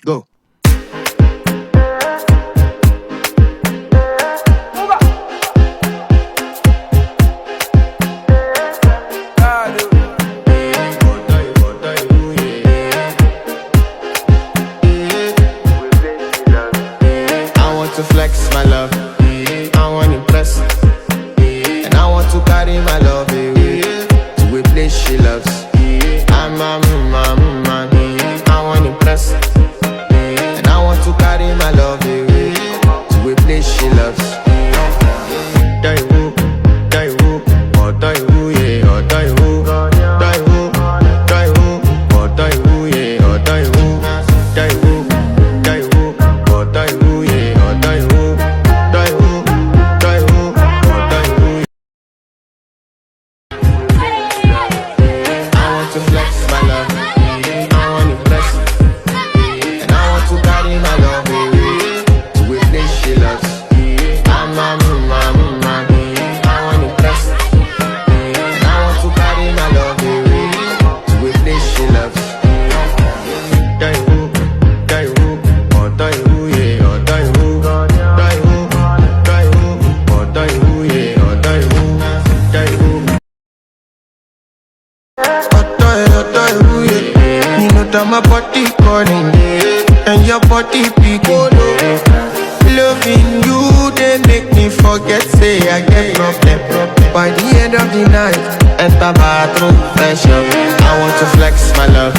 Go. To flex my love, I want to impress, and I want to carry my love away to a place she loves. I'm a man, I want to impress, and I want to carry my love away to a place she loves. Die woo, oh die woo, yeah, oh die woo, die woo, oh die woo, yeah, oh die woo, die woo, oh die woo, yeah. To flex my love, I want to impress, and I want to carry my love away to a place she loves. I'm a man, I want to impress, and I want to carry my love away to a place she loves. Die woo, oh die woo, yeah, oh die woo, oh die woo, yeah, oh die woo, die woo. You know that my body calling, and your body picking. Loving you, they make me forget, say I get problem. By the end of the night, enter bathroom fresh up. I want to flex my love,